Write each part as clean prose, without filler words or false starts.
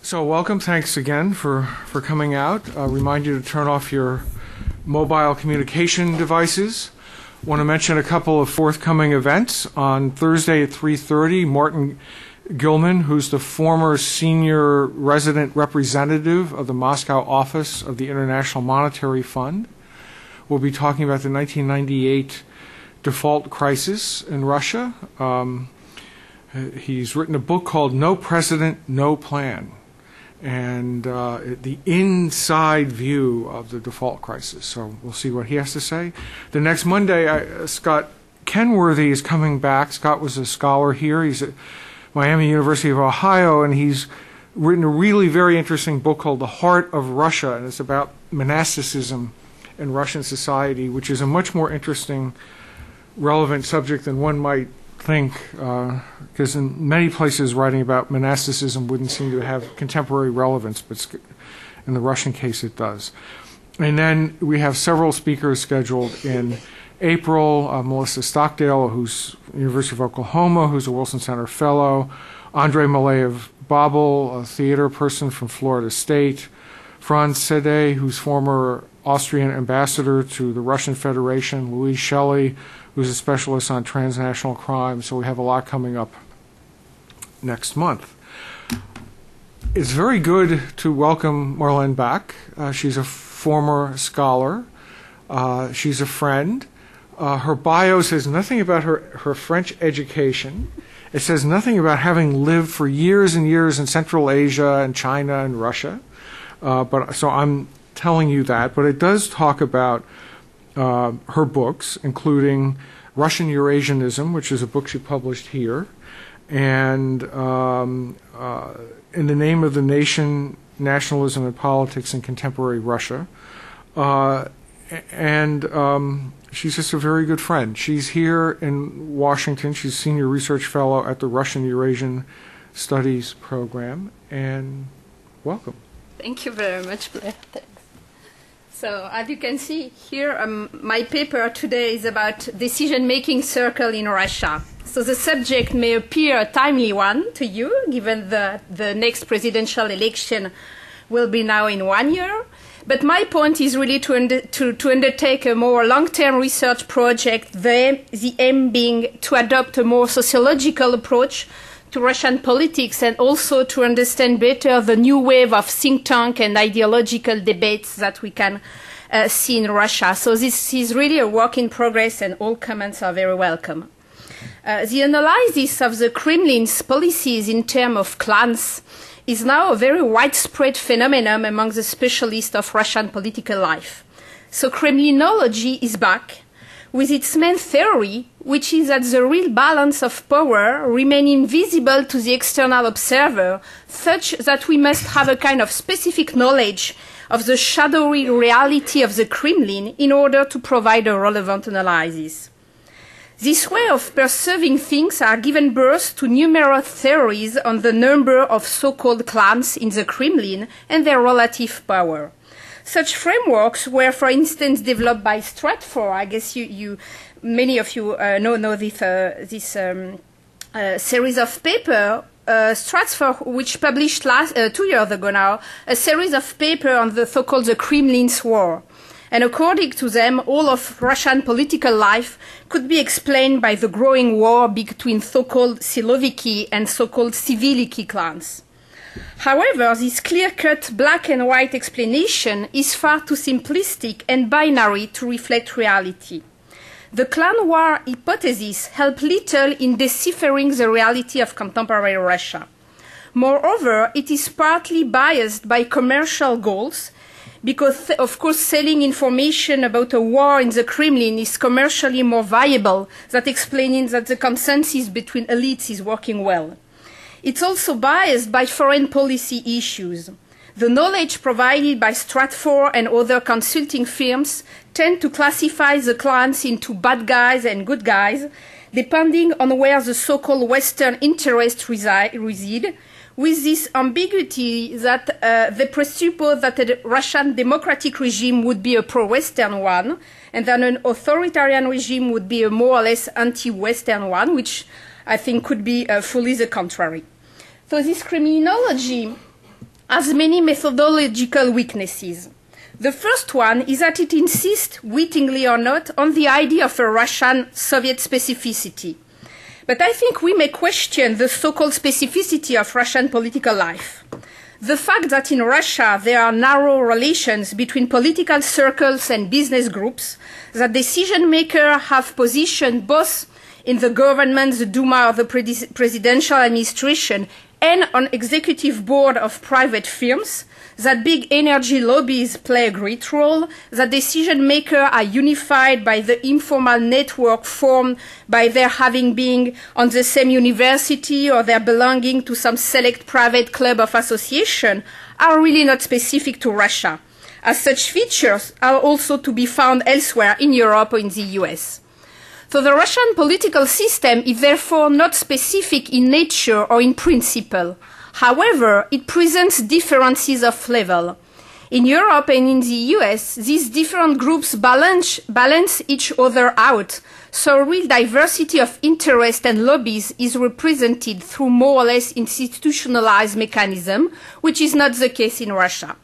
So welcome, thanks again for coming out. Remind you to turn off your mobile communication devices. Want to mention a couple of forthcoming events. On Thursday at 3:30, Martin Gilman, who's the former senior resident representative of the Moscow office of the International Monetary Fund, will be talking about the 1998 default crisis in Russia. He's written a book called No President, No Plan, and the inside view of the default crisis. So we'll see what he has to say. The next Monday, Scott Kenworthy is coming back. Scott was a scholar here. He's at Miami University of Ohio, and he's written a really very interesting book called The Heart of Russia, and it's about monasticism in Russian society, which is a much more interesting, relevant subject than one might think, because in many places writing about monasticism wouldn't seem to have contemporary relevance, but in the Russian case it does. And then we have several speakers scheduled in April. Melissa Stockdale, who's University of Oklahoma, who's a Wilson Center Fellow. Andrei Malayev-Babel, a theater person from Florida State. Franz Sede, who's former Austrian ambassador to the Russian Federation. Louise Shelley, who's a specialist on transnational crime. So we have a lot coming up next month. It's very good to welcome Marlene back. She's a former scholar. She's a friend. Her bio says nothing about her French education. It says nothing about having lived for years and years in Central Asia and China and Russia. So I'm telling you that. But it does talk about her books, including Russian Eurasianism, which is a book she published here, and In the Name of the Nation, Nationalism and Politics in Contemporary Russia. She's just a very good friend. She's here in Washington. She's Senior Research Fellow at the Russian Eurasian Studies Program. And welcome. Thank you very much, Blair. Thanks. So, as you can see here, my paper today is about decision-making circle in Russia. So the subject may appear a timely one to you, given the next presidential election will be now in 1 year. But my point is really to undertake a more long-term research project, the aim being to adopt a more sociological approach to Russian politics and also to understand better the new wave of think tank and ideological debates that we can see in Russia. So this is really a work in progress and all comments are very welcome. The analysis of the Kremlin's policies in terms of clans is now a very widespread phenomenon among the specialists of Russian political life. So Kremlinology is back with its main theory, which is that the real balance of power remains invisible to the external observer, such that we must have a kind of specific knowledge of the shadowy reality of the Kremlin in order to provide a relevant analysis. This way of perceiving things has given birth to numerous theories on the number of so-called clans in the Kremlin and their relative power. Such frameworks were, for instance, developed by Stratfor. I guess many of you know this series of paper. Stratfor, which published 2 years ago now, a series of paper on the so-called the Kremlin's War. And according to them, all of Russian political life could be explained by the growing war between so-called Siloviki and so-called Civiliki clans. However, this clear-cut black and white explanation is far too simplistic and binary to reflect reality. The clan war hypothesis helped little in deciphering the reality of contemporary Russia. Moreover, it is partly biased by commercial goals, because, of course, selling information about a war in the Kremlin is commercially more viable than explaining that the consensus between elites is working well. It's also biased by foreign policy issues. The knowledge provided by Stratfor and other consulting firms tend to classify the clans into bad guys and good guys, depending on where the so-called Western interests reside, with this ambiguity that they presuppose that a Russian democratic regime would be a pro-Western one, and that an authoritarian regime would be a more or less anti-Western one, which I think could be fully the contrary. So this criminology has many methodological weaknesses. The first one is that it insists, wittingly or not, on the idea of a Russian-Soviet specificity. But I think we may question the so-called specificity of Russian political life. The fact that in Russia there are narrow relations between political circles and business groups, that decision makers have position both in the government, the Duma, or the presidential administration, and on executive board of private firms, that big energy lobbies play a great role, that decision makers are unified by the informal network formed by their having been on the same university or their belonging to some select private club of association, are really not specific to Russia, as such features are also to be found elsewhere in Europe or in the US. So the Russian political system is therefore not specific in nature or in principle. However, it presents differences of level. In Europe and in the US, these different groups balance each other out, so a real diversity of interest and lobbies is represented through more or less institutionalized mechanism, which is not the case in Russia.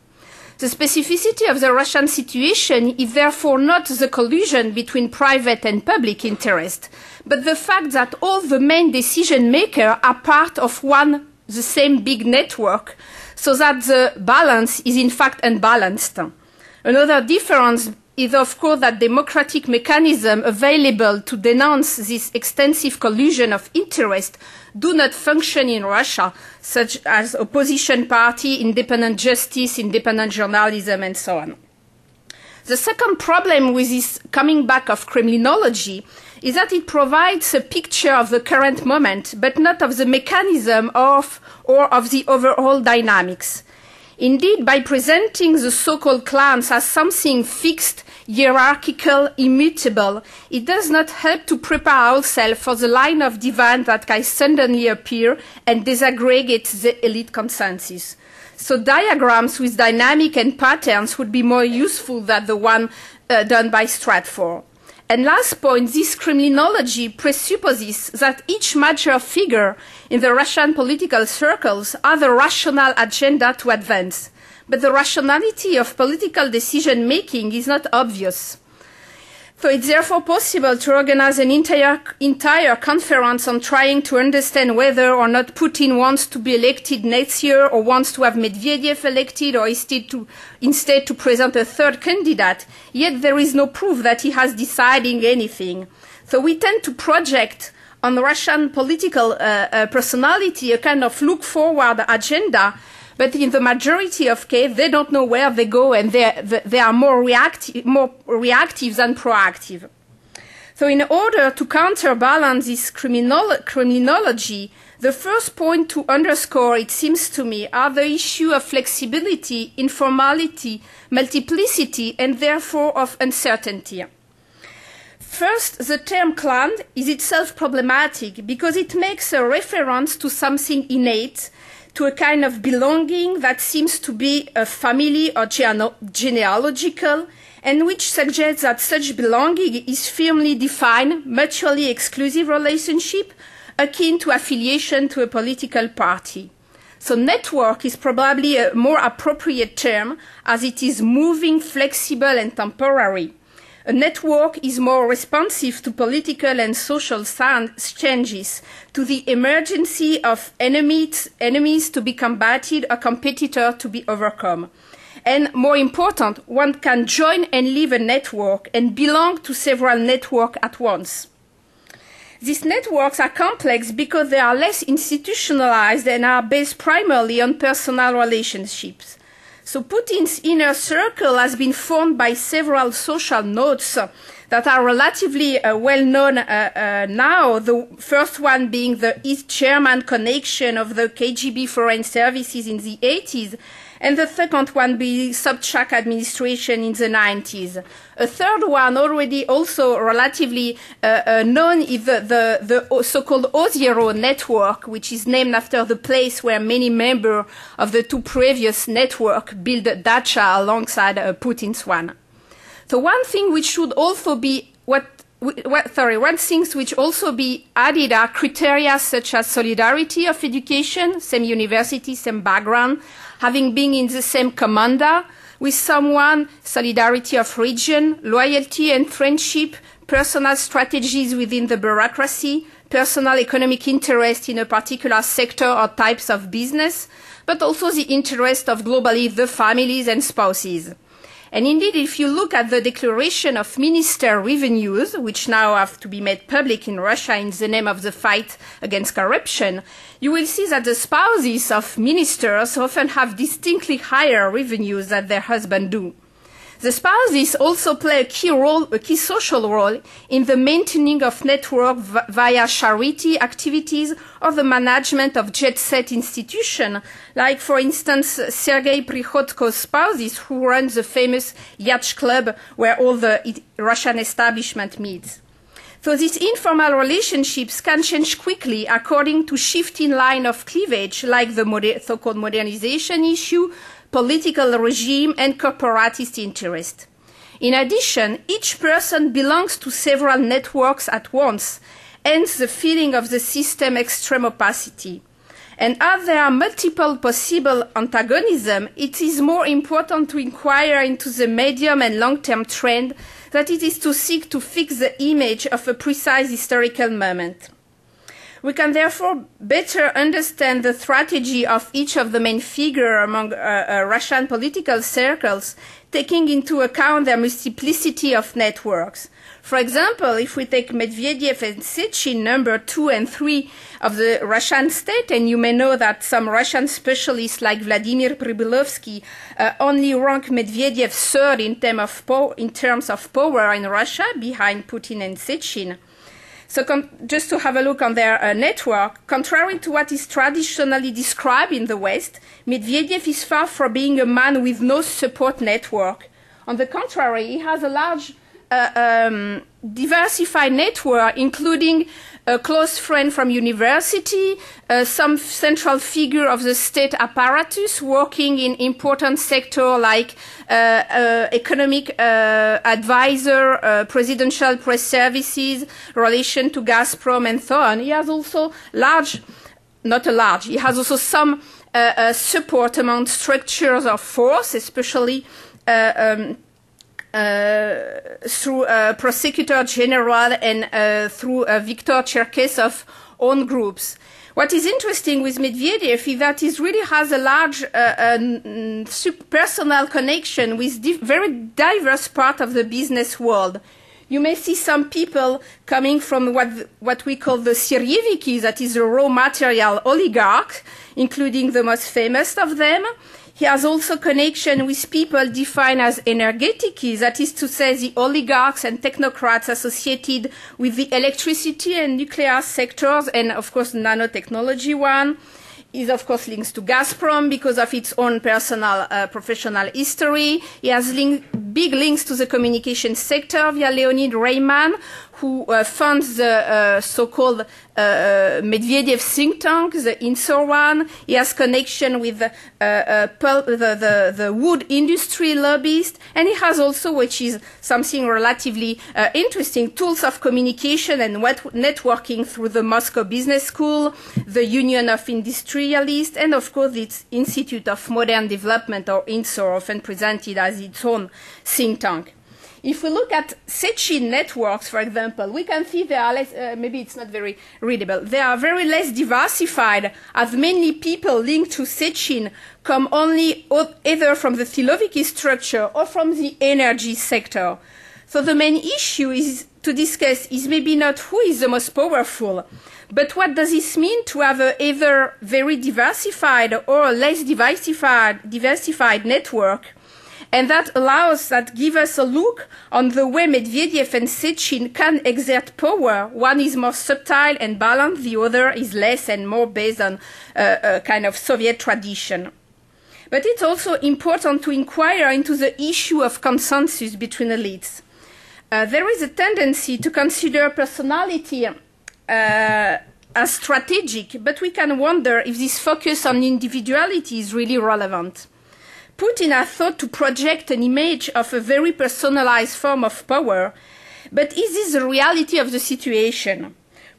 The specificity of the Russian situation is therefore not the collusion between private and public interest, but the fact that all the main decision makers are part of the same big network, so that the balance is in fact unbalanced. Another difference is of course that democratic mechanisms available to denounce this extensive collusion of interest do not function in Russia, such as opposition party, independent justice, independent journalism, and so on. The second problem with this coming back of Kremlinology is that it provides a picture of the current moment, but not of the mechanism or of the overall dynamics. Indeed, by presenting the so-called clans as something fixed, hierarchical, immutable, it does not help to prepare ourselves for the line of divide that can suddenly appear and disaggregate the elite consensus. So diagrams with dynamic and patterns would be more useful than the one done by Stratford. And last point, this Kremlinology presupposes that each major figure in the Russian political circles has a rational agenda to advance. But the rationality of political decision-making is not obvious. So it's therefore possible to organize an entire conference on trying to understand whether or not Putin wants to be elected next year or wants to have Medvedev elected or instead to present a third candidate, yet there is no proof that he has decided anything. So we tend to project on Russian political personality a kind of look-forward agenda, but in the majority of cases, they don't know where they go, and they are more reactive than proactive. So in order to counterbalance this criminology, the first point to underscore, it seems to me, are the issue of flexibility, informality, multiplicity, and therefore of uncertainty. First, the term clan is itself problematic because it makes a reference to something innate, to a kind of belonging that seems to be a family or genealogical, and which suggests that such belonging is firmly defined, mutually exclusive relationship, akin to affiliation to a political party. So network is probably a more appropriate term, as it is moving, flexible, and temporary. A network is more responsive to political and social changes, to the emergency of enemies to be combated, a competitor to be overcome. And more important, one can join and leave a network and belong to several networks at once. These networks are complex because they are less institutionalized and are based primarily on personal relationships. So Putin's inner circle has been formed by several social nodes that are relatively well known now, the first one being the East German connection of the KGB foreign services in the 80s, and the second one being Sobchak administration in the 90s. A third one, already also relatively known, is the so-called O0 network, which is named after the place where many members of the two previous networks built a dacha alongside Putin's one. So one thing which should also be what one thing which also be added are criteria such as solidarity of education, same university, same background, having been in the same commander with someone, solidarity of region, loyalty and friendship, personal strategies within the bureaucracy, personal economic interest in a particular sector or types of business, but also the interest of globally the families and spouses. And indeed, if you look at the declaration of minister revenues, which now have to be made public in Russia in the name of the fight against corruption, you will see that the spouses of ministers often have distinctly higher revenues than their husbands do. The spouses also play a key social role in the maintaining of network via charity activities or the management of jet-set institutions, like, for instance, Sergei Prihodko's spouses, who run the famous yacht club where all the Russian establishment meets. So these informal relationships can change quickly according to shifting line of cleavage, like the so-called modernization issue, political regime, and corporatist interest. In addition, each person belongs to several networks at once, hence the feeling of the system extreme opacity. And as there are multiple possible antagonisms, it is more important to inquire into the medium and long-term trend than it is to seek to fix the image of a precise historical moment. We can therefore better understand the strategy of each of the main figures among Russian political circles, taking into account their multiplicity of networks. For example, if we take Medvedev and Sechin, number 2 and 3 of the Russian state, and you may know that some Russian specialists like Vladimir Pribylovsky only rank Medvedev third in terms of power in Russia, behind Putin and Sechin. So just to have a look on their network, contrary to what is traditionally described in the West, Medvedev is far from being a man with no support network. On the contrary, he has a large diversified network, including a close friend from university, some central figure of the state apparatus working in important sectors like economic advisor, presidential press services, relation to Gazprom, and so on. He has also he has also some support among structures of force, especially through Prosecutor General and through Viktor Cherkessov's own groups. What is interesting with Medvedev is that he really has a large personal connection with very diverse parts of the business world. You may see some people coming from what we call the Syrieviki, that is a raw material oligarch, including the most famous of them. He has also connection with people defined as energetiki, that is to say the oligarchs and technocrats associated with the electricity and nuclear sectors, and of course nanotechnology one. Is of course links to Gazprom because of its own personal professional history. He has big links to the communication sector via Leonid Reiman, who funds the so-called Medvedev think tank, the INSOR one. He has connection with the wood industry lobbyist, and he has also, which is something relatively interesting, tools of communication and networking through the Moscow Business School, the Union of Industrialists, and of course its Institute of Modern Development, or INSOR, often presented as its own think tank. If we look at Sechin networks, for example, we can see they are less, maybe it's not very readable, they are very less diversified, as many people linked to Sechin come only either from the Siloviki structure or from the energy sector. So the main issue is to discuss is maybe not who is the most powerful, but what does this mean to have a either very diversified or less diversified network? And that gives us a look on the way Medvedev and Sechin can exert power. One is more subtle and balanced, the other is less and more based on a kind of Soviet tradition. But it's also important to inquire into the issue of consensus between elites. There is a tendency to consider personality as strategic, but we can wonder if this focus on individuality is really relevant. Putin has thought to project an image of a very personalized form of power, But is this the reality of the situation?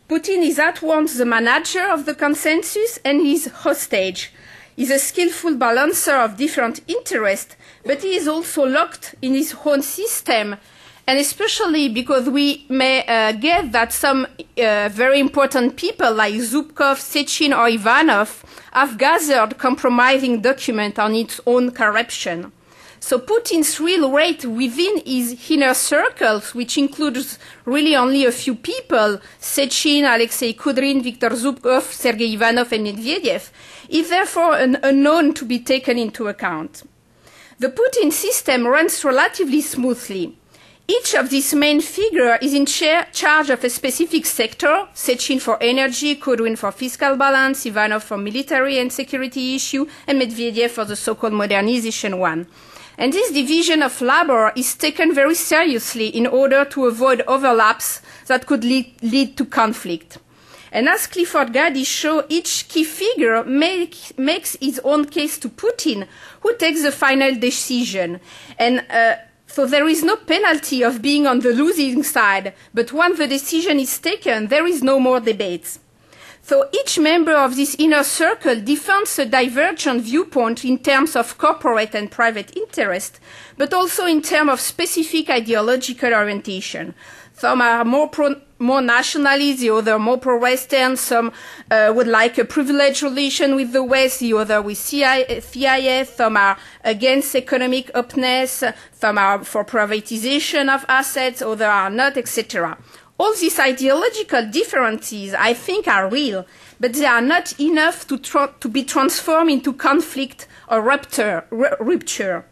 Putin is at once the manager of the consensus and his hostage. He is a skillful balancer of different interests, but he is also locked in his own system, and especially because we may get that some very important people like Zubkov, Sechin or Ivanov have gathered compromising documents on its own corruption. So Putin's real weight within his inner circles, which includes really only a few people, Sechin, Alexei Kudrin, Viktor Zubkov, Sergei Ivanov and Medvedev, is therefore an unknown to be taken into account. The Putin system runs relatively smoothly. Each of these main figures is in charge of a specific sector, Sechin for energy, Kudrin for fiscal balance, Ivanov for military and security issue, and Medvedev for the so-called modernization one. And this division of labor is taken very seriously in order to avoid overlaps that could lead to conflict. And as Clifford Gaddy showed, each key figure makes his own case to Putin, who takes the final decision. And so there is no penalty of being on the losing side, but once the decision is taken, there is no more debate. So each member of this inner circle defends a divergent viewpoint in terms of corporate and private interest, but also in terms of specific ideological orientation. Some are more nationalist, the other more pro-Western, some would like a privileged relation with the West, the other with CIS, some are against economic openness, some are for privatization of assets, others are not, etc. All these ideological differences, I think, are real, but they are not enough to be transformed into conflict or rupture.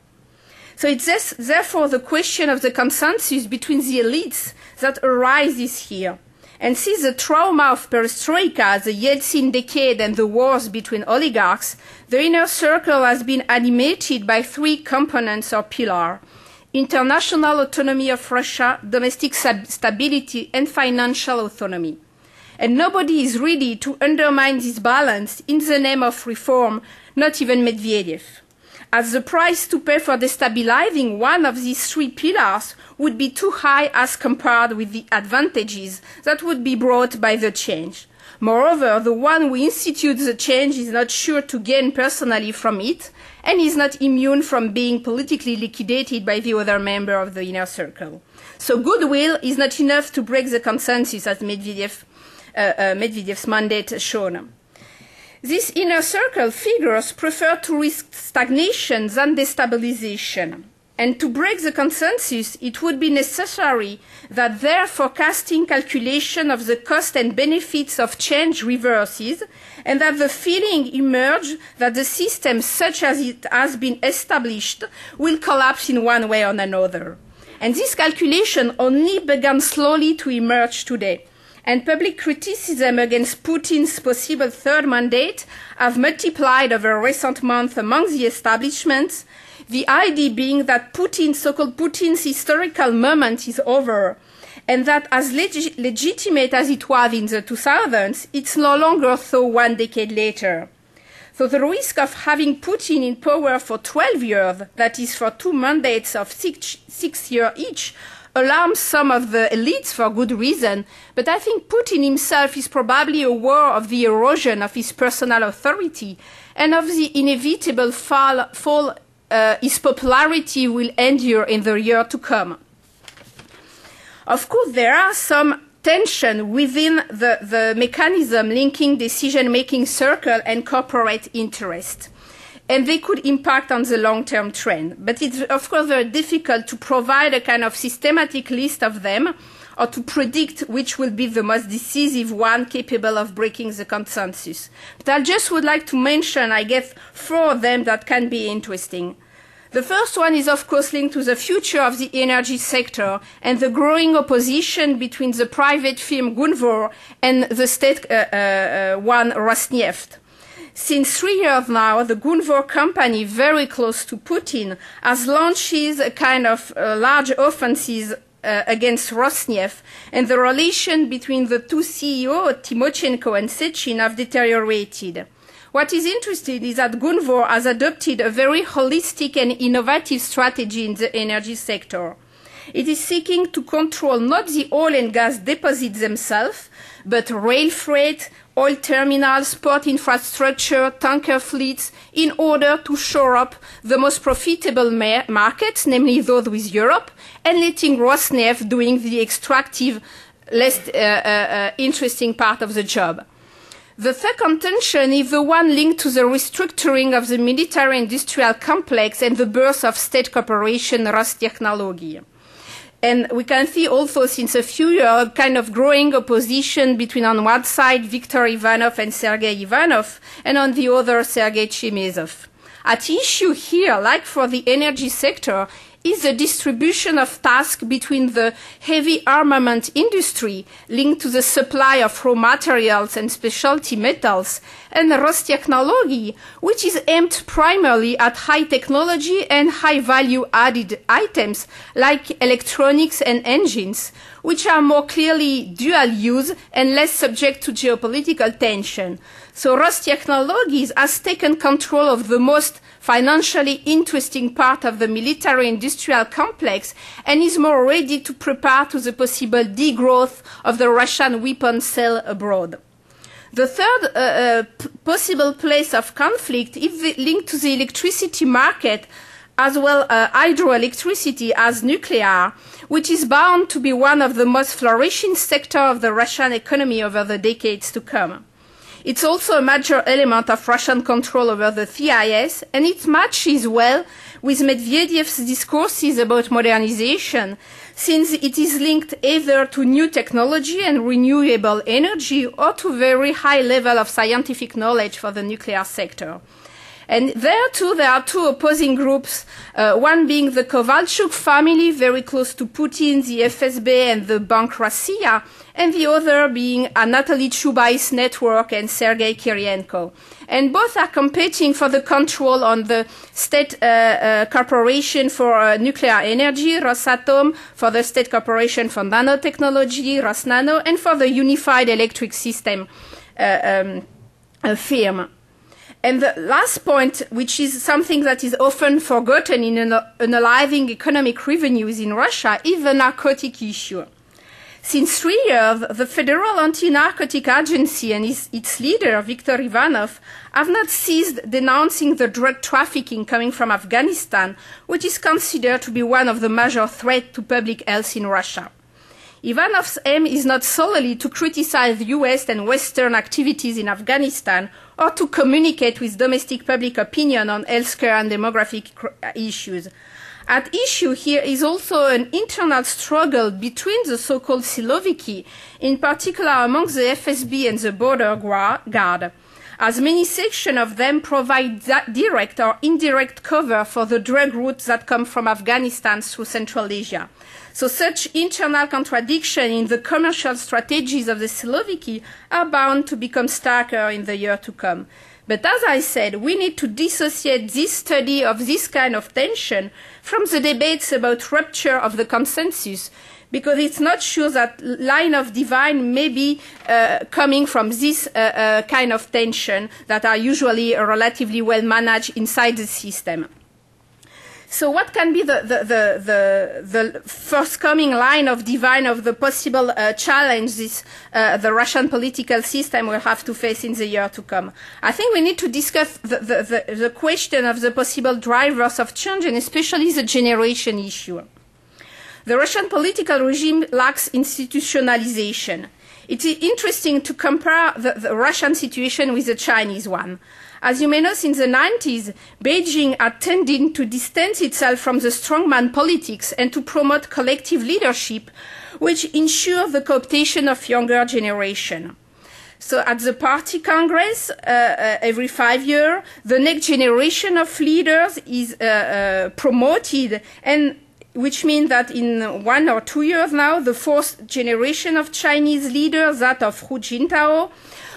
So it's therefore the question of the consensus between the elites that arises here. And since the trauma of perestroika, the Yeltsin decade, and the wars between oligarchs, the inner circle has been animated by three components or pillars: international autonomy of Russia, domestic stability, and financial autonomy. And nobody is ready to undermine this balance in the name of reform, not even Medvedev, as the price to pay for destabilizing one of these three pillars would be too high as compared with the advantages that would be brought by the change. Moreover, the one who institutes the change is not sure to gain personally from it, and is not immune from being politically liquidated by the other member of the inner circle. So goodwill is not enough to break the consensus, as Medvedev's mandate has shown. These inner circle figures prefer to risk stagnation than destabilization. And to break the consensus, it would be necessary that their forecasting calculation of the cost and benefits of change reverses, and that the feeling emerge that the system, such as it has been established, will collapse in one way or another. And this calculation only began slowly to emerge today. And public criticism against Putin's possible third mandate have multiplied over recent months among the establishments, the idea being that so-called Putin's historical moment is over, and that as legitimate as it was in the 2000s, it's no longer so one decade later. So the risk of having Putin in power for 12 years, that is for 2 mandates of 6 years each, alarms some of the elites for good reason, but I think Putin himself is probably aware of the erosion of his personal authority and of the inevitable fall his popularity will endure in the year to come. Of course, there are some tension within the mechanism linking decision-making circle and corporate interest, and they could impact on the long-term trend. But it's, of course, very difficult to provide a kind of systematic list of them or to predict which will be the most decisive one capable of breaking the consensus. But I just would like to mention, I guess, 4 of them that can be interesting. The first one is, of course, linked to the future of the energy sector and the growing opposition between the private firm Gunvor and the state one Rosneft. Since 3 years now, the Gunvor company, very close to Putin, has launched a kind of large offensive against Rosneft, and the relation between the two CEOs, Timochenko and Sechin, have deteriorated. What is interesting is that Gunvor has adopted a very holistic and innovative strategy in the energy sector. It is seeking to control not the oil and gas deposits themselves, but rail freight, oil terminals, port infrastructure, tanker fleets, in order to shore up the most profitable markets, namely those with Europe, and letting Rosneft doing the extractive, less interesting part of the job. The second tension is the one linked to the restructuring of the military-industrial complex and the birth of state corporation Rostechnology. And we can see also since a few years a kind of growing opposition between on one side Viktor Ivanov and Sergei Ivanov, and on the other Sergei Chemezov. At issue here, like for the energy sector, is the distribution of tasks between the heavy armament industry linked to the supply of raw materials and specialty metals and Rostechnology, which is aimed primarily at high technology and high value added items like electronics and engines, which are more clearly dual use and less subject to geopolitical tension. So Rostechnology has taken control of the most financially interesting part of the military-industrial complex and is more ready to prepare to the possible degrowth of the Russian weapons sale abroad. The third possible place of conflict is linked to the electricity market, as well hydroelectricity as nuclear, which is bound to be one of the most flourishing sectors of the Russian economy over the decades to come. It's also a major element of Russian control over the CIS, and it matches well with Medvedev's discourses about modernization, since it is linked either to new technology and renewable energy or to very high level of scientific knowledge for the nuclear sector. And there too, there are two opposing groups, one being the Kovalchuk family, very close to Putin, the FSB and the Bank Rossiya, and the other being Anatoly Chubai's network and Sergei Kirienko. And both are competing for the control on the state corporation for nuclear energy, Rosatom, for the state corporation for nanotechnology, Rosnano, and for the unified electric system firm. And the last point, which is something that is often forgotten in analyzing economic revenues in Russia, is the narcotic issue. Since 3 years, the Federal Anti-Narcotic Agency and its leader, Viktor Ivanov, have not ceased denouncing the drug trafficking coming from Afghanistan, which is considered to be one of the major threats to public health in Russia. Ivanov's aim is not solely to criticize US and Western activities in Afghanistan or to communicate with domestic public opinion on healthcare and demographic issues. At issue here is also an internal struggle between the so-called Siloviki, in particular among the FSB and the border guard, as many sections of them provide direct or indirect cover for the drug routes that come from Afghanistan through Central Asia. So such internal contradiction in the commercial strategies of the Siloviki are bound to become starker in the year to come. But as I said, we need to dissociate this study of this kind of tension from the debates about rupture of the consensus, because it's not sure that line of divine may be coming from this kind of tension that are usually relatively well managed inside the system. So what can be the forthcoming line of divine of the possible challenge the Russian political system will have to face in the year to come? I think we need to discuss the question of the possible drivers of change, and especially the generation issue. The Russian political regime lacks institutionalization. It is interesting to compare the Russian situation with the Chinese one. As you may know, since the 90s, Beijing had tended to distance itself from the strongman politics and to promote collective leadership, which ensures the cooptation of younger generation. So at the party congress, every 5 years, the next generation of leaders is promoted, and which means that in 1 or 2 years now, the fourth generation of Chinese leaders, that of Hu Jintao,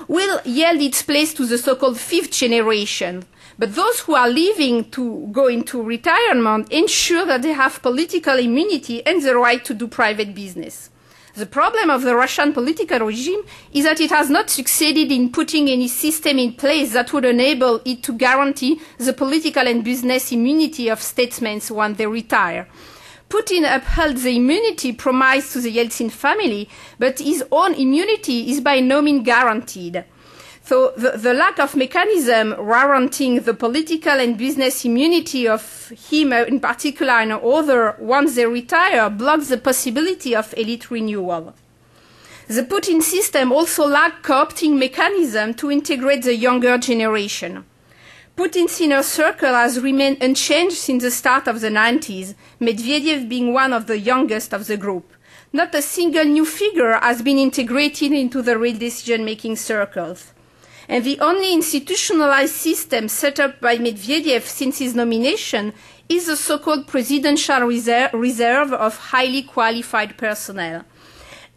will yield its place to the so-called fifth generation. But those who are leaving to go into retirement ensure that they have political immunity and the right to do private business. The problem of the Russian political regime is that it has not succeeded in putting any system in place that would enable it to guarantee the political and business immunity of statesmen when they retire. Putin upheld the immunity promised to the Yeltsin family, but his own immunity is by no means guaranteed. So the lack of mechanism warranting the political and business immunity of him in particular and others once they retire blocks the possibility of elite renewal. The Putin system also lacks co-opting mechanism to integrate the younger generation. Putin's inner circle has remained unchanged since the start of the 90s, Medvedev being one of the youngest of the group. Not a single new figure has been integrated into the real decision-making circles. And the only institutionalized system set up by Medvedev since his nomination is the so-called presidential reserve of highly qualified personnel.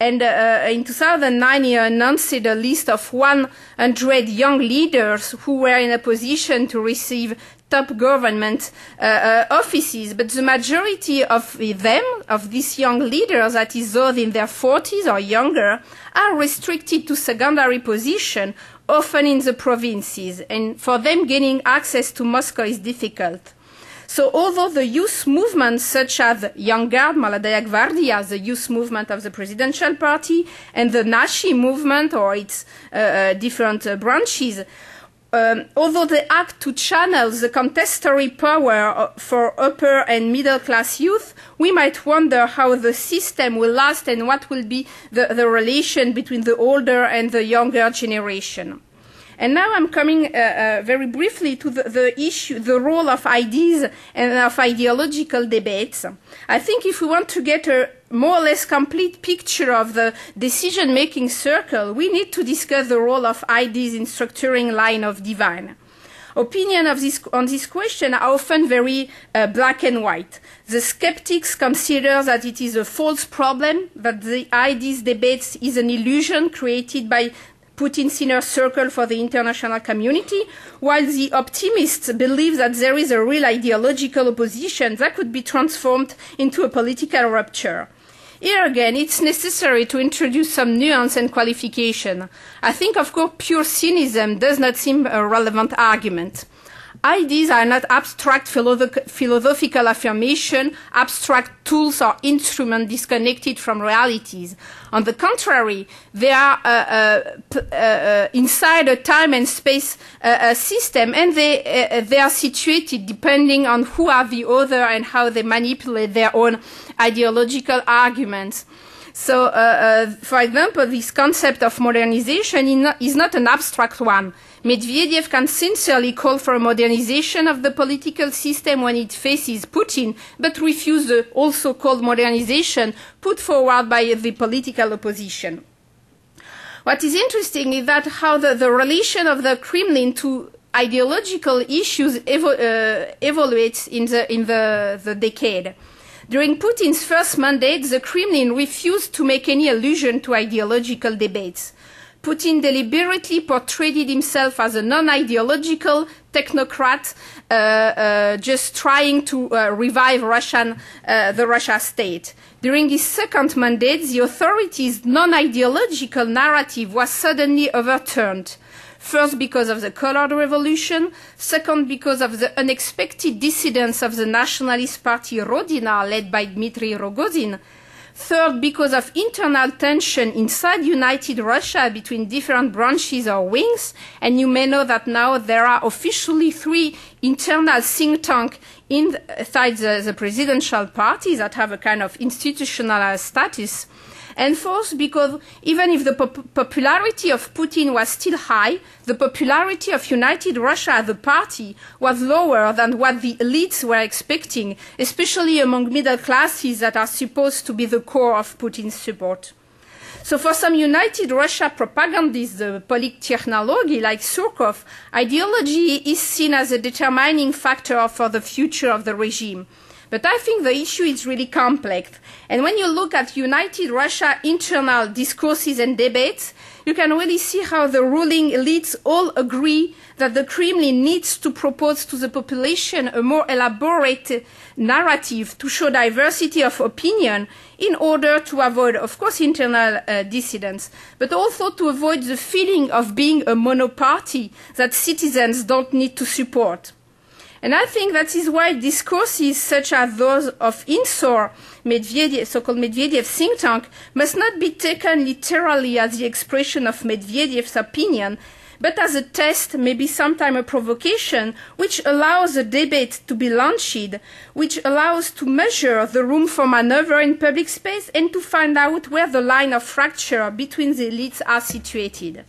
And in 2009, he announced a list of 100 young leaders who were in a position to receive top government offices. But the majority of them, of these young leaders, that is those in their 40s or younger, are restricted to secondary positions, often in the provinces. And for them, gaining access to Moscow is difficult. So although the youth movements such as Young Guard, Молодая Гвардия, the youth movement of the presidential party, and the Nashi movement or its different branches, although they act to channel the contestatory power for upper and middle class youth, we might wonder how the system will last and what will be the relation between the older and the younger generation. And now I'm coming very briefly to the issue, the role of ideas and of ideological debates. I think if we want to get a more or less complete picture of the decision-making circle, we need to discuss the role of ideas in structuring line of divine. Opinions on this question are often very black and white. The skeptics consider that it is a false problem, that the ideas debate is an illusion created by Putin's inner circle for the international community, while the optimists believe that there is a real ideological opposition that could be transformed into a political rupture. Here again, it's necessary to introduce some nuance and qualification. I think, of course, pure cynicism does not seem a relevant argument. Ideas are not abstract philosophical affirmation, abstract tools or instruments disconnected from realities. On the contrary, they are inside a time and space system, and they are situated depending on who are the other and how they manipulate their own ideological arguments. So, for example, this concept of modernization is not an abstract one. Medvedev can sincerely call for a modernization of the political system when it faces Putin, but refuse the also called modernization put forward by the political opposition. What is interesting is that how the relation of the Kremlin to ideological issues evaluates in the decade. During Putin's first mandate, the Kremlin refused to make any allusion to ideological debates. Putin deliberately portrayed himself as a non-ideological technocrat, just trying to revive the Russia state. During his second mandate, the authorities' non-ideological narrative was suddenly overturned. First, because of the Colored Revolution. Second, because of the unexpected dissidence of the nationalist party Rodina, led by Dmitry Rogozin. Third, because of internal tension inside United Russia between different branches or wings. And you may know that now there are officially 3 internal think tanks inside the presidential party that have a kind of institutional status. And fourth, because even if the popularity of Putin was still high, the popularity of United Russia, the party, was lower than what the elites were expecting, especially among middle classes that are supposed to be the core of Putin's support. So for some United Russia propagandists, the polittechnology like Surkov, ideology is seen as a determining factor for the future of the regime. But I think the issue is really complex. And when you look at United Russia internal discourses and debates, you can really see how the ruling elites all agree that the Kremlin needs to propose to the population a more elaborate narrative to show diversity of opinion in order to avoid, of course, internal dissidence, but also to avoid the feeling of being a monoparty that citizens don't need to support. And I think that is why discourses such as those of INSOR, Medvedev, so-called Medvedev think tank, must not be taken literally as the expression of Medvedev's opinion, but as a test, maybe sometime a provocation, which allows a debate to be launched, which allows to measure the room for maneuver in public space and to find out where the line of fracture between the elites are situated.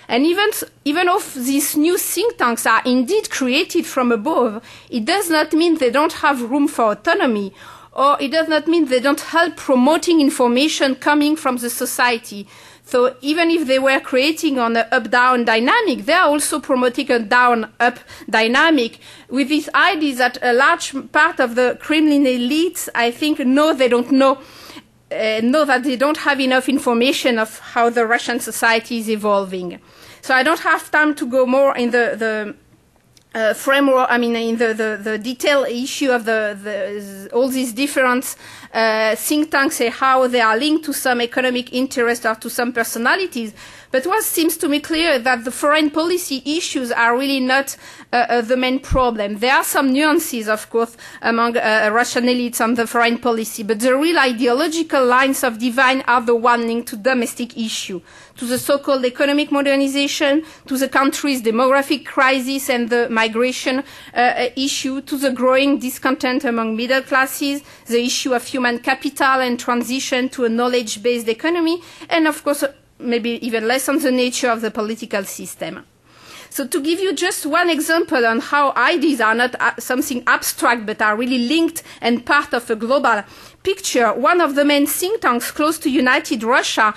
And even if these new think tanks are indeed created from above, it does not mean they don't have room for autonomy, or it does not mean they don't help promoting information coming from the society. So even if they were creating on an up-down dynamic, they are also promoting a down-up dynamic with this idea that a large part of the Kremlin elites, I think, know that they don't have enough information of how the Russian society is evolving. So I don't have time to go more in the framework, in the detailed issue of all these different think tanks and how they are linked to some economic interest or to some personalities. But what seems to me clear that the foreign policy issues are really not the main problem. There are some nuances, of course, among Russian elites on the foreign policy, but the real ideological lines of divide are the one linked to domestic issue, to the so-called economic modernization, to the country's demographic crisis and the migration issue, to the growing discontent among middle classes, the issue of human capital and transition to a knowledge-based economy, and of course, maybe even less on the nature of the political system. So to give you just one example on how ideas are not something abstract but are really linked and part of a global picture, one of the main think tanks close to United Russia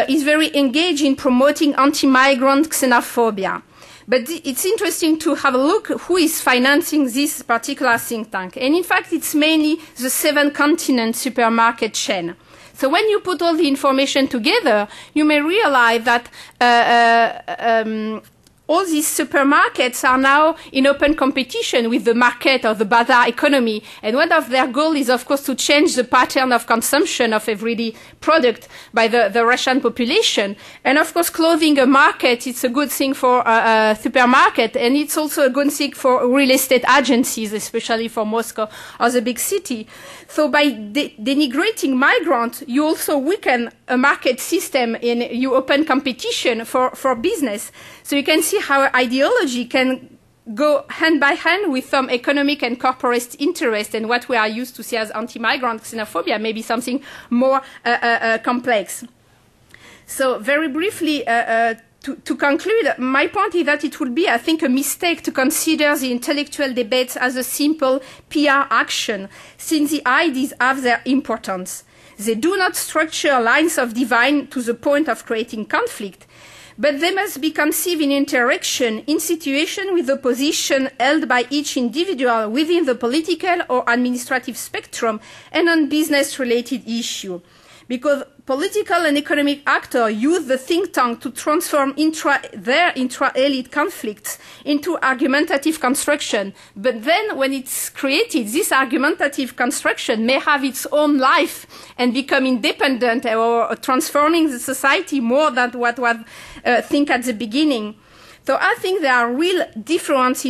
is very engaged in promoting anti-migrant xenophobia. But it's interesting to have a look who is financing this particular think tank. And in fact, it's mainly the 7-continent supermarket chain. So when you put all the information together, you may realize that all these supermarkets are now in open competition with the market or the bazaar economy. And one of their goals is, of course, to change the pattern of consumption of everyday product by the Russian population. And, of course, clothing a market, it's a good thing for a supermarket. And it's also a good thing for real estate agencies, especially for Moscow or the big city. So by denigrating migrants, you also weaken a market system and you open competition for business. So you can see how ideology can go hand by hand with some economic and corporate interest, and what we are used to see as anti-migrant xenophobia, maybe something more complex. So very briefly, to conclude, my point is that it would be, I think, a mistake to consider the intellectual debates as a simple PR action, since the ideas have their importance. They do not structure lines of divide to the point of creating conflict, but they must be conceived in interaction, in situation with the position held by each individual within the political or administrative spectrum and on business-related issues. Because political and economic actors use the think tank to transform their intra-elite conflicts into argumentative construction. But then when it's created, this argumentative construction may have its own life and become independent or transforming the society more than what was think at the beginning. So I think there are real differences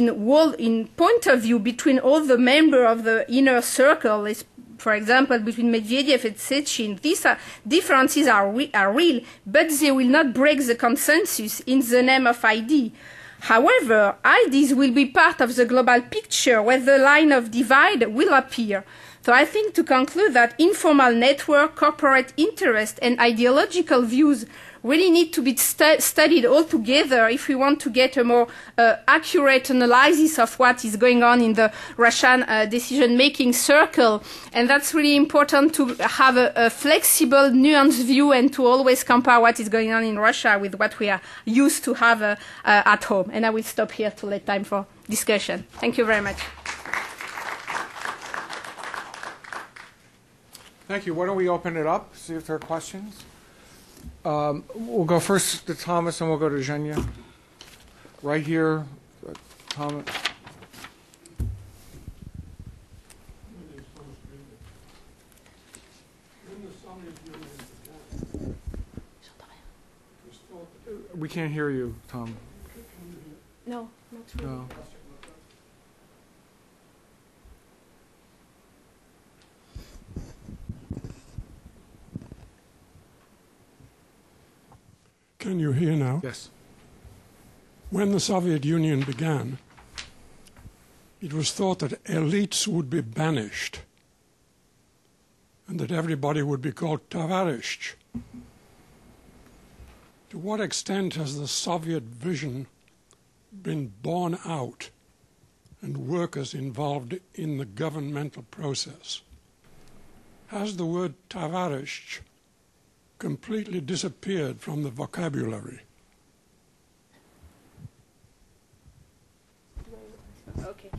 in point of view between all the members of the inner circle, for example, between Medvedev and Sechin. These differences are real, but they will not break the consensus in the name of ID. However, ideas will be part of the global picture where the line of divide will appear. So I think to conclude that informal network, corporate interest, and ideological views really need to be studied all together if we want to get a more accurate analysis of what is going on in the Russian decision-making circle. And that's really important to have a flexible, nuanced view and to always compare what is going on in Russia with what we are used to have at home. And I will stop here to let time for discussion. Thank you very much. Thank you. Why don't we open it up, see if there are questions? We'll go first to Thomas, and we'll go to Zhenya. Right here, Thomas. We can't hear you, Tom. No, not really. No. Can you hear now? Yes. When the Soviet Union began, it was thought that elites would be banished and that everybody would be called tavarish. To what extent has the Soviet vision been borne out and workers involved in the governmental process? Has the word tavarish completely disappeared from the vocabulary? Okay.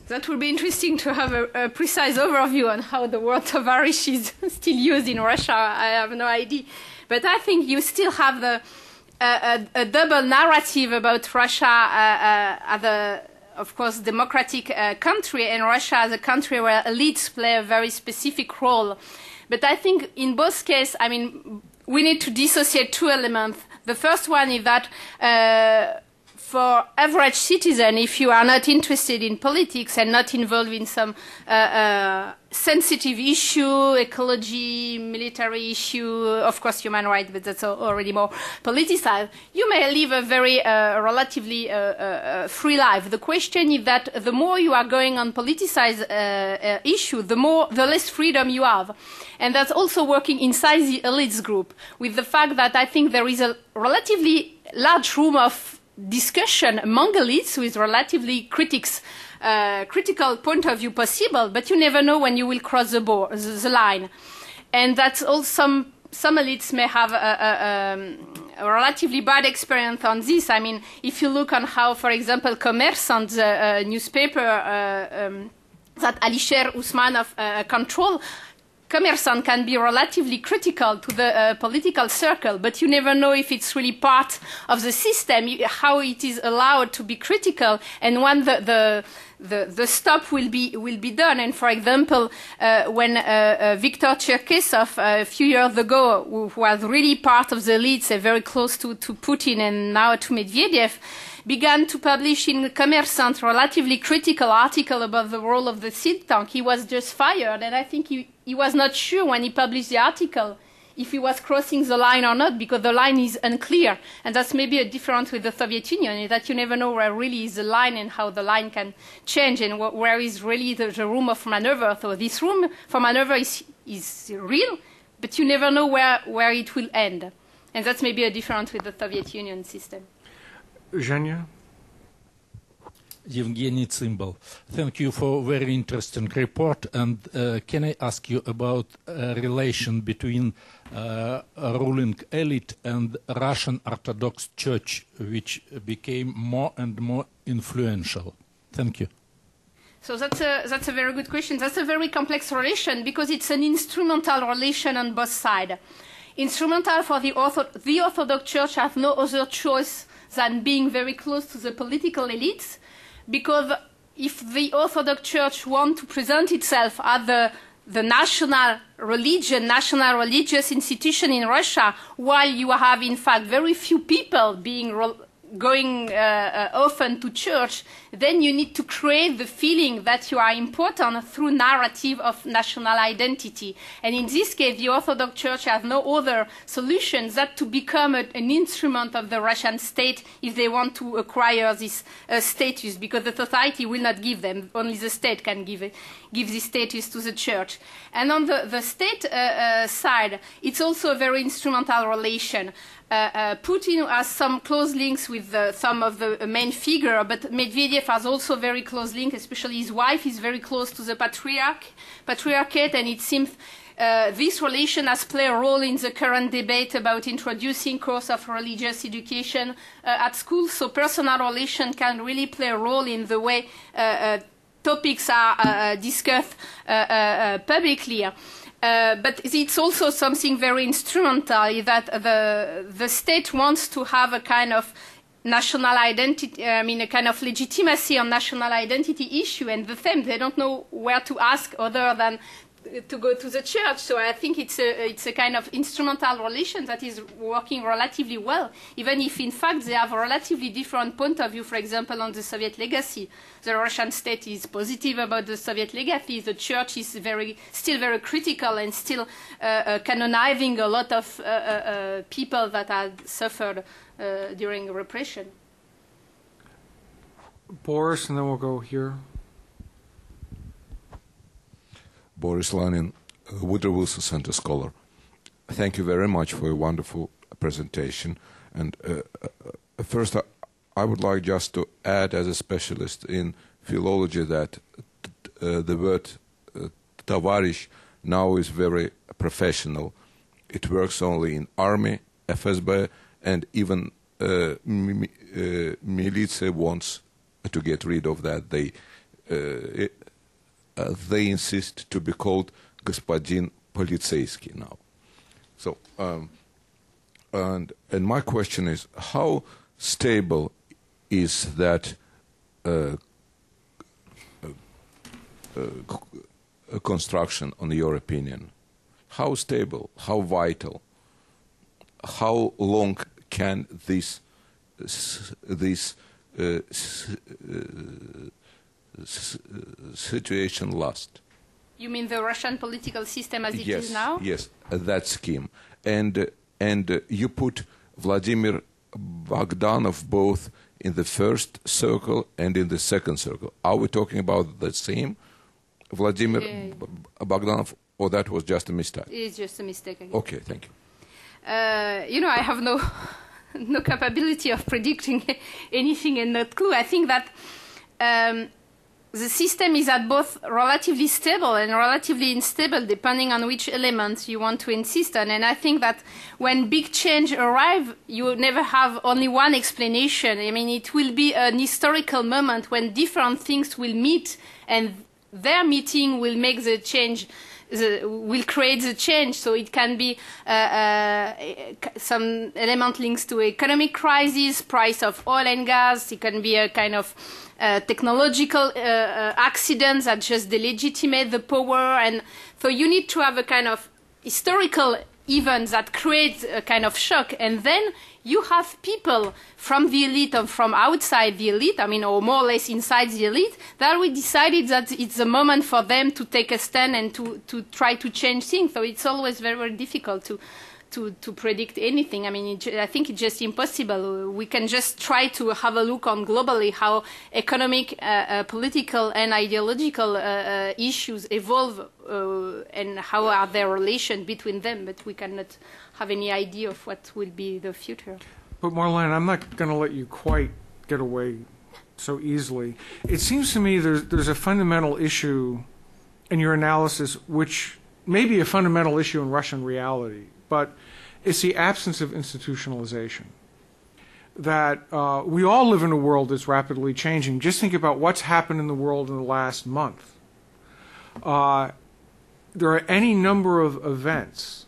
That would be interesting to have a precise overview on how the word tavarish is still used in Russia. I have no idea. But I think you still have a double narrative about Russia as a, of course, democratic country, and Russia as a country where elites play a very specific role. But I think in both cases, I mean, we need to dissociate two elements. The first one is that for average citizen, if you are not interested in politics and not involved in some sensitive issue, ecology, military issue, of course human rights, but that's already more politicized, you may live a very relatively free life. The question is that the more you are going on politicized issue, the less freedom you have. And that's also working inside the elites group, with the fact that I think there is a relatively large room of discussion among elites with relatively critical point of view possible, but you never know when you will cross the line. And that's also some elites may have a relatively bad experience on this. I mean, if you look on how, for example, Kommersant, the newspaper that Alisher Usmanov control, Kommersant can be relatively critical to the political circle, but you never know if it's really part of the system, how it is allowed to be critical, and when the stop will be done. And for example, when Viktor Cherkessov a few years ago, who was really part of the elites, very close to Putin and now to Medvedev, began to publish in Kommersant relatively critical article about the role of the think tank, he was just fired. And I think he was not sure when he published the article if he was crossing the line or not, because the line is unclear. And that's maybe a difference with the Soviet Union, is that you never know where really is the line and how the line can change and where is really the room of maneuver. So this room for maneuver is real, but you never know where it will end. And that's maybe a difference with the Soviet Union system. Zhenya? Evgeny Tsimbal. Thank you for a very interesting report. And can I ask you about relation between ruling elite and Russian Orthodox Church, which became more and more influential? Thank you. So that's a very good question. That's a very complex relation because it's an instrumental relation on both sides. Instrumental for the Orthodox Church has no other choice than being very close to the political elites, because if the Orthodox Church wants to present itself as the national religion, national religious institution in Russia, while you have in fact very few people going often to church, then you need to create the feeling that you are important through narrative of national identity. And in this case, the Orthodox Church has no other solution than to become an instrument of the Russian state if they want to acquire this status, because the society will not give them. Only the state can give this status to the church. And on the state side, it's also a very instrumental relation. Putin has some close links with some of the main figures, but Medvedev has also very close links, especially his wife is very close to the patriarchate, and it seems this relation has played a role in the current debate about introducing course of religious education at school. So personal relation can really play a role in the way topics are discussed publicly. But it's also something very instrumental, that the state wants to have a kind of national identity, a kind of legitimacy on national identity issue, and the same, they don't know where to ask other than to go to the church. So I think it's a kind of instrumental relation that is working relatively well, even if in fact they have a relatively different point of view, for example, on the Soviet legacy. The Russian state is positive about the Soviet legacy. The church is still very critical and still canonizing a lot of people that had suffered during repression. Boris, and then we'll go here. Boris Lanin, Woodrow Wilson Center Scholar. Thank you very much for a wonderful presentation. And first, I would like just to add, as a specialist in philology, that the word "tavarish" now is very professional. It works only in army, FSB, and even militia wants to get rid of that. They insist to be called Господин Полицейский now. So, and my question is, how stable is that construction, on your opinion? How stable? How vital? How long can this situation last? You mean the Russian political system as it is now? Yes, that scheme. And you put Vladimir Bogdanov both in the first circle and in the second circle. Are we talking about the same Vladimir Bogdanov, or that was just a mistake? It's just a mistake. Again. Okay, thank you. I have no capability of predicting anything and not clue. I think that the system is at both relatively stable and relatively unstable, depending on which elements you want to insist on. And I think that when big change arrive, you never have only one explanation. I mean, it will be an historical moment when different things will meet, and their meeting will make the change. Will create the change. So it can be some element links to economic crisis, price of oil and gas. It can be a kind of technological accidents that just delegitimate the power. And so you need to have a kind of historical event that creates a kind of shock. And then you have people from the elite or from outside the elite, I mean, or more or less inside the elite, that we decided that it's a moment for them to take a stand and to try to change things. So it's always very, very difficult to predict anything. I mean, I think it's just impossible. We can just try to have a look on globally how economic, political, and ideological issues evolve and how are their relations between them, but we cannot have any idea of what will be the future. But Marlene, I'm not going to let you quite get away so easily. It seems to me there's a fundamental issue in your analysis, which may be a fundamental issue in Russian reality, but it's the absence of institutionalization. That we all live in a world that's rapidly changing. Just think about what's happened in the world in the last month. There are any number of events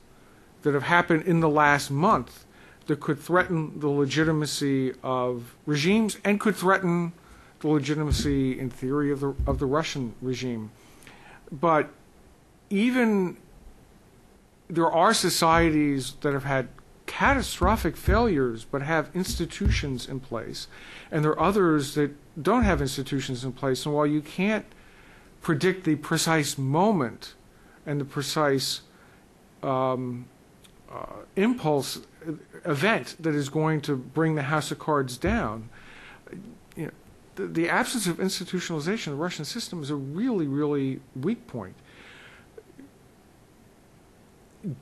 that have happened in the last month that could threaten the legitimacy of regimes and could threaten the legitimacy, in theory, of the Russian regime. But even there are societies that have had catastrophic failures but have institutions in place, and there are others that don't have institutions in place. And while you can't predict the precise moment and the precise impulse event that is going to bring the house of cards down, you know, the absence of institutionalization in the Russian system is a really, really weak point.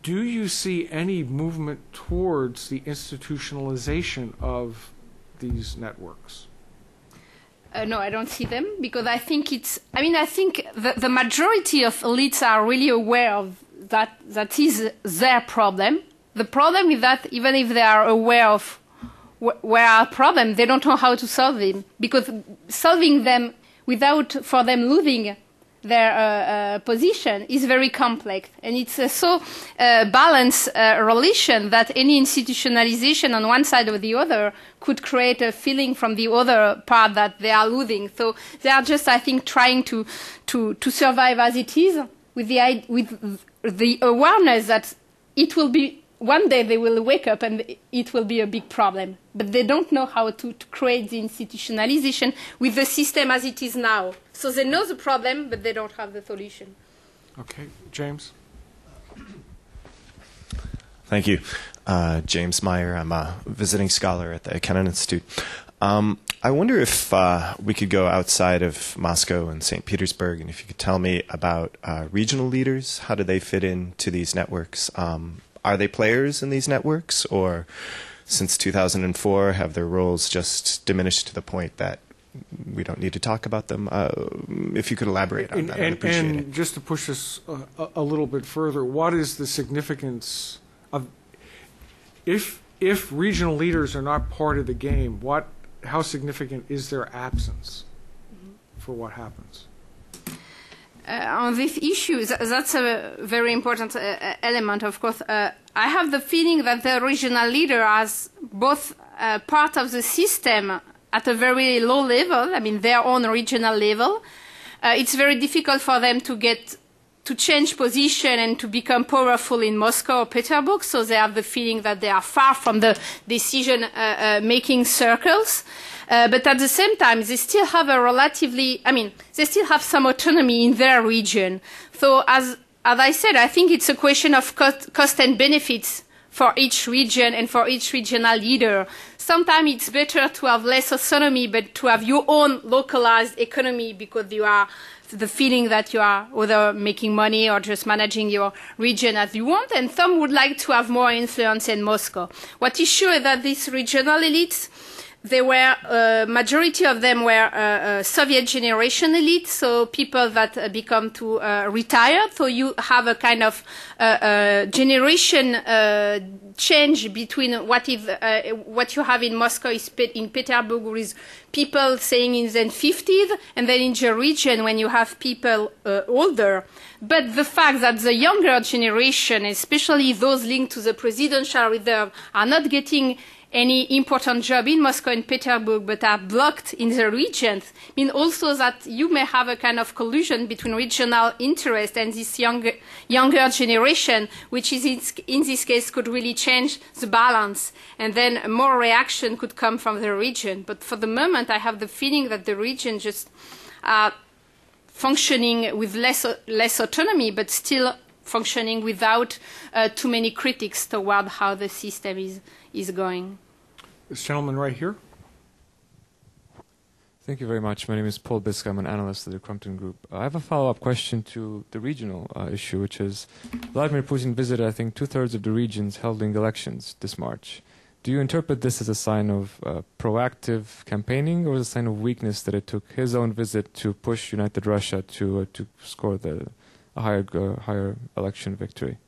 Do you see any movement towards the institutionalization of these networks? No, I don't see them, because I think I think the majority of elites are really aware of that is their problem. The problem is that even if they are aware of where are problems, they don't know how to solve them, because solving them without for them losing their position is very complex, and it's a so balanced relation that any institutionalization on one side or the other could create a feeling from the other part that they are losing. So they are just, I think, trying to survive as it is, with the awareness that it will be, one day they will wake up and it will be a big problem. But they don't know how to create the institutionalization with the system as it is now. So they know the problem, but they don't have the solution. Okay, James? Thank you. James Meyer. I'm a visiting scholar at the Kennan Institute. I wonder if we could go outside of Moscow and St. Petersburg, and if you could tell me about regional leaders. How do they fit into these networks? Are they players in these networks, or since 2004 have their roles just diminished to the point that we don't need to talk about them? If you could elaborate on that, I'd appreciate it. And just to push this a little bit further, what is the significance of, if regional leaders are not part of the game, how significant is their absence for what happens? On this issue, that's a very important element, of course. I have the feeling that the regional leader has both part of the system at a very low level, I mean their own regional level. It's very difficult for them to change position and to become powerful in Moscow or Petersburg, so they have the feeling that they are far from the decision-making circles. But at the same time, they still have they still have some autonomy in their region. So as I said, I think it's a question of cost and benefits for each region and for each regional leader. Sometimes it's better to have less autonomy, but to have your own localized economy, because you are the feeling that you are either making money or just managing your region as you want, and some would like to have more influence in Moscow. What is sure is that these regional elites, majority of them were Soviet generation elites, so people that become to retire. So you have a kind of generation change between what you have in Moscow in Petersburg with people saying in the 50s, and then in the region when you have people older. But the fact that the younger generation, especially those linked to the presidential reserve, are not getting any important job in Moscow and Petersburg, but are blocked in the regions, mean also that you may have a kind of collusion between regional interest and this younger generation, which is in this case could really change the balance, and then more reaction could come from the region. But for the moment, I have the feeling that the region just functioning with less autonomy, but still functioning without too many critics toward how the system is going. This gentleman right here. Thank you very much. My name is Paul Bisk. I'm an analyst at the Crumpton Group. I have a follow-up question to the regional issue, which is Vladimir Putin visited, I think, 2/3 of the regions holding elections this March. Do you interpret this as a sign of proactive campaigning, or as a sign of weakness that it took his own visit to push United Russia to score a higher election victory?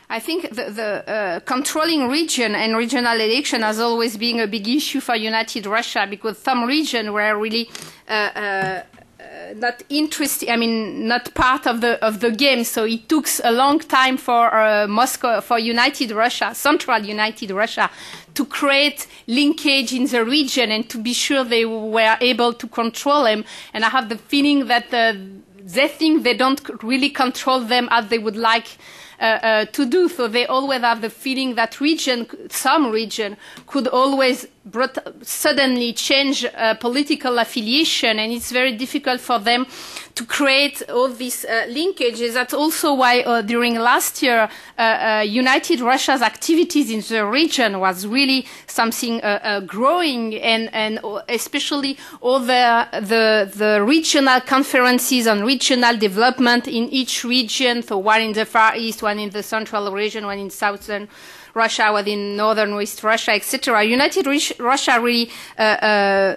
I think the controlling region and regional election has always been a big issue for United Russia, because some regions were really not interested. I mean, not part of the game. So it took a long time for Moscow, for United Russia, Central United Russia, to create linkage in the region and to be sure they were able to control them. And I have the feeling that they think they don't really control them as they would like to do. So they always have the feeling that some region could always suddenly change political affiliation, and it's very difficult for them to create all these linkages. That's also why during last year, United Russia's activities in the region was really something growing, and especially all the regional conferences on regional development in each region. So one in the Far East, one in the Central region, one in Southern Russia, one in Northern West Russia, etc. United Russia really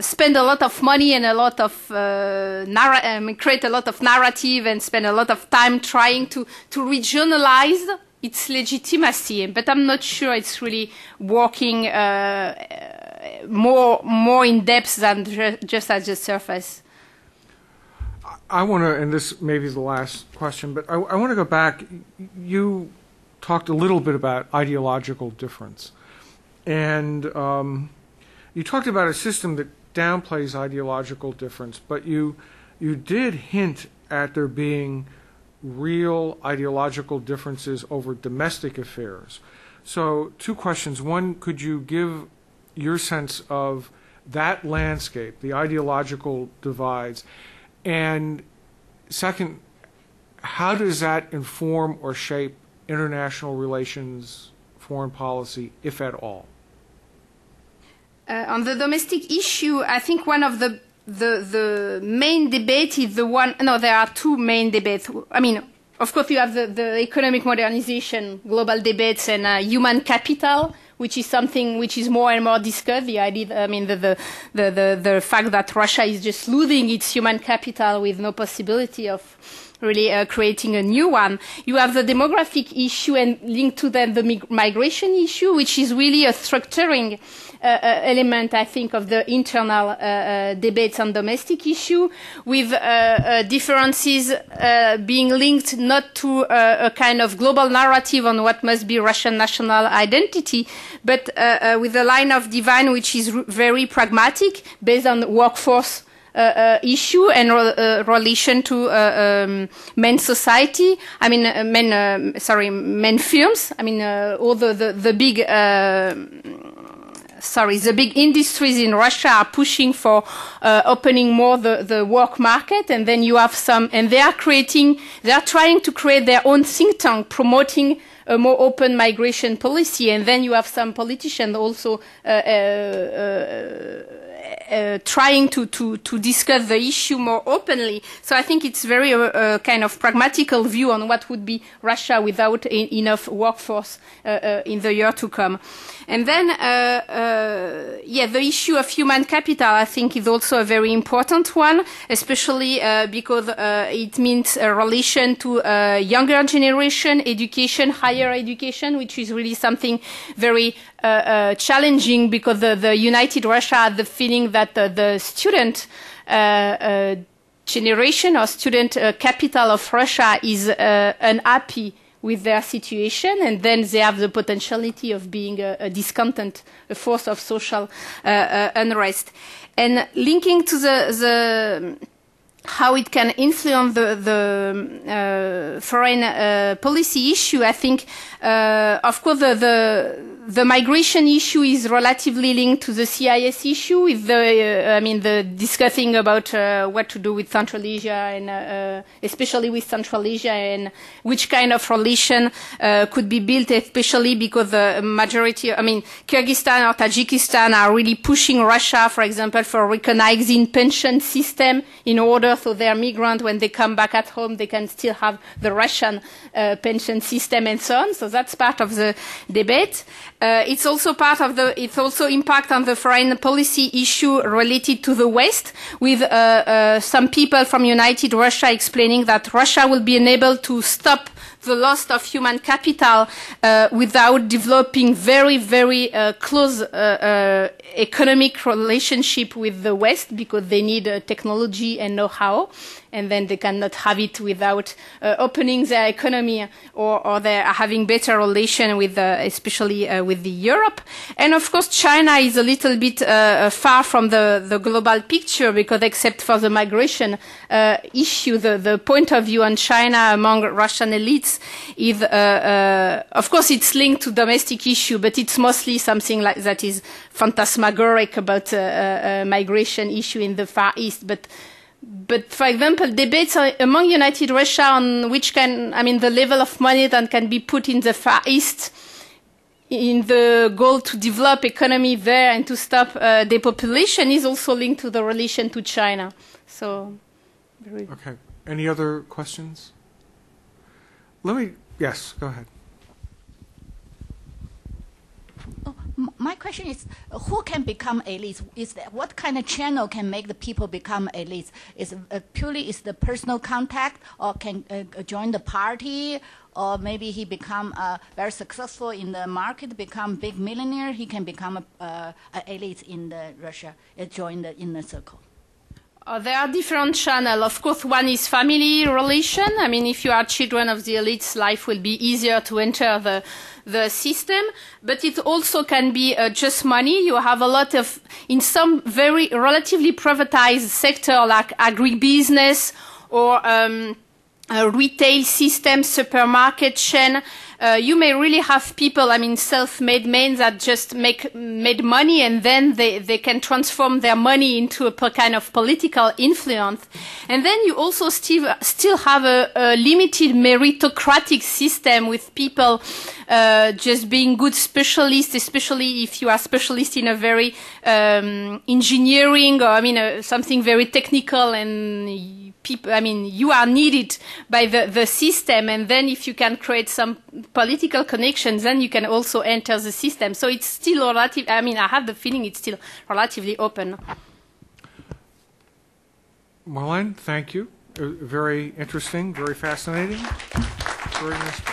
spend a lot of money and a lot of create a lot of narrative and spend a lot of time trying to regionalize its legitimacy. But I'm not sure it's really working more in depth than just at the surface. I want to, and this may be the last question, but I want to go back. You talked a little bit about ideological difference. And you talked about a system that downplays ideological difference, but you did hint at there being real ideological differences over domestic affairs. So 2 questions. One, could you give your sense of that landscape, the ideological divides? And second, how does that inform or shape international relations, foreign policy, if at all? On the domestic issue, I think one of the main debate is the one. No, there are 2 main debates. I mean, of course, you have the economic modernization, global debates, and human capital, which is something which is more and more discussed. The idea, I mean, the fact that Russia is just losing its human capital with no possibility of really creating a new one. You have the demographic issue, and linked to them the migration issue, which is really a structuring element, I think, of the internal debates on domestic issue, with differences being linked not to a kind of global narrative on what must be Russian national identity, but with a line of divine which is very pragmatic, based on workforce issue and relation to men society. I mean, men firms. I mean, all the big. The big industries in Russia are pushing for opening more the work market, and then you have some, and they are trying to create their own think tank promoting a more open migration policy, and then you have some politicians also trying to discuss the issue more openly. So I think it's very kind of pragmatical view on what would be Russia without enough workforce in the year to come. And then, the issue of human capital, I think, is also a very important one, especially because it means a relation to younger generation, education, higher education, which is really something very challenging, because the United Russia had the feeling that the student generation or student capital of Russia is unhappy with their situation, and then they have the potentiality of being a discontent, a force of social unrest. And linking to the how it can influence the foreign policy issue, I think, of course, the migration issue is relatively linked to the CIS issue, with the discussing about what to do with Central Asia, and especially with Central Asia, and which kind of relation could be built, especially because the majority, Kyrgyzstan or Tajikistan are really pushing Russia, for example, for recognizing pension system in order so their migrants, when they come back at home, they can still have the Russian pension system and so on. So that's part of the debate. It's also impact on the foreign policy issue related to the West, with some people from United Russia explaining that Russia will be unable to stop the loss of human capital without developing very, very close economic relationship with the West, because they need technology and know-how, and then they cannot have it without opening their economy or they are having better relation with, especially with the Europe. And of course, China is a little bit far from the global picture, because except for the migration issue, the point of view on China among Russian elites is, of course, it's linked to domestic issue, but it's mostly something like that is phantasmagoric about migration issue in the Far East. But for example, debates among United Russia on the level of money that can be put in the Far East in the goal to develop economy there and to stop depopulation is also linked to the relation to China. So, okay. Any other questions? Yes, go ahead. My question is, who can become elites? What kind of channel can make the people become elites? Is the personal contact, or can join the party, or maybe he become very successful in the market, become big millionaire? He can become a elite in Russia, join the inner circle. There are different channels. Of course, one is family relation. If you are children of the elites, life will be easier to enter the system. But it also can be just money. You have a lot of, in some very relatively privatized sector like agribusiness or retail system, supermarket chain. You may really have people, I mean, self-made men that just made money, and then they can transform their money into a kind of political influence. And then you also still have a limited meritocratic system with people just being good specialists, especially if you are specialist in a very engineering, or I mean something very technical, and people, I mean, you are needed by the system, and then if you can create some political connections, then you can also enter the system. So it's still relative. I mean, I have the feeling it's still relatively open. Marlene, thank you. Very interesting, very fascinating, very nice.